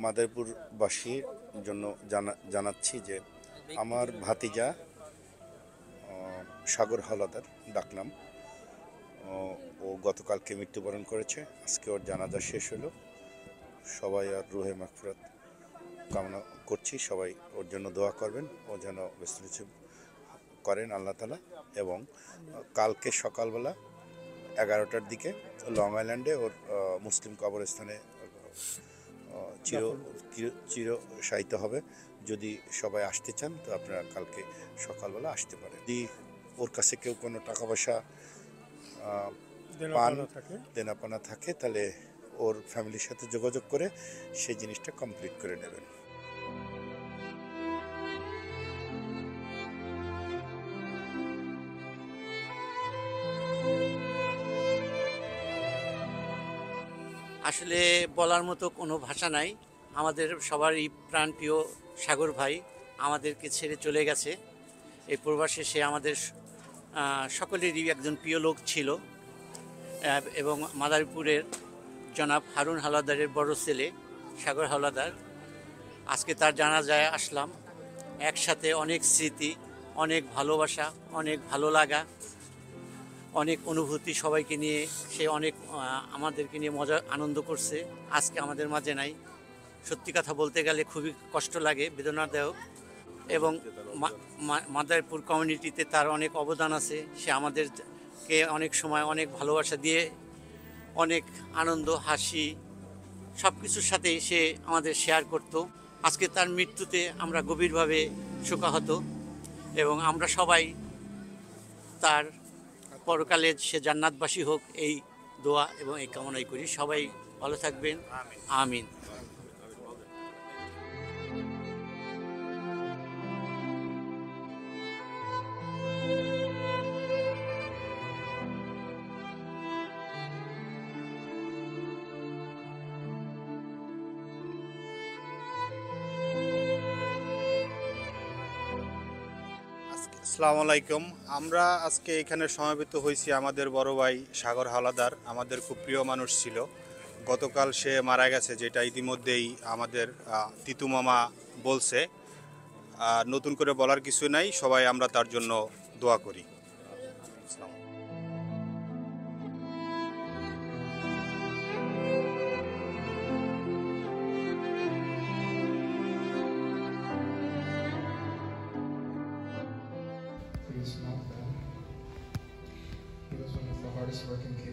মাদারীপুরবাসীর জন্য জানাচ্ছি যে আমার ভাতিজা সাগর হাওলাদার ডাকনাম, ও গতকালকে মৃত্যুবরণ করেছে। আজকে ওর জানাজা শেষ হলো। সবাই আর রুহে মাগফিরাত কামনা করছি। সবাই ওর জন্য দোয়া করবেন, ও যেন বেস্ট করেন আল্লাহ তাআলা। এবং কালকে সকালবেলা 11টার দিকে লং আইল্যান্ডে ওর মুসলিম কবরস্থানে চির শায়িত হবে। যদি সবাই আসতে চান তো আপনারা কালকে সকালবেলা আসতে পারেন। যদি ওর কাছে কেউ কোনো টাকা পয়সা দেনাপানা থাকে তাহলে ওর ফ্যামিলির সাথে যোগাযোগ করে সেই জিনিসটা কমপ্লিট করে নেবেন। আসলে বলার মতো কোনো ভাষা নাই। আমাদের সবারই প্রাণপ্রিয় সাগর ভাই আমাদেরকে ছেড়ে চলে গেছে। এই প্রবাসে সে আমাদের সকলেরই একজন প্রিয় লোক ছিল এবং মাদারীপুরের জনাব হারুন হাওলাদারের বড় ছেলে সাগর হাওলাদার। আজকে তার জানাজায় আসলাম। একসাথে অনেক স্মৃতি, অনেক ভালোবাসা, অনেক ভালো লাগা, অনেক অনুভূতি সবাইকে নিয়ে সে অনেক আমাদেরকে নিয়ে মজা আনন্দ করছে। আজকে আমাদের মাঝে নাই। সত্যি কথা বলতে গেলে খুবই কষ্ট লাগে, বেদনাদায়ক। এবং মাদারীপুর কমিউনিটিতে তার অনেক অবদান আছে। সে আমাদেরকে অনেক সময় অনেক ভালোবাসা দিয়ে অনেক আনন্দ, হাসি সব কিছুর সাথেই সে আমাদের শেয়ার করত। আজকে তার মৃত্যুতে আমরা গভীরভাবে শোকাহত এবং আমরা সবাই তার পরকালে সে জান্নাতবাসী হোক এই দোয়া এবং এই কামনাই করি। সবাই ভালো থাকবেন, আমিন। আসসালামু আলাইকুম। আমরা আজকে এখানে সমবেত হয়েছি আমাদের বড় ভাই সাগর হাওলাদার। আমাদের খুব প্রিয় মানুষ ছিল। গতকাল সে মারা গেছে, যেটা ইতিমধ্যেই আমাদের তিতু মামা বলছে। নতুন করে বলার কিছু নাই, সবাই আমরা তার জন্য দোয়া করি। He was not bad. He was one of the hardest working kids.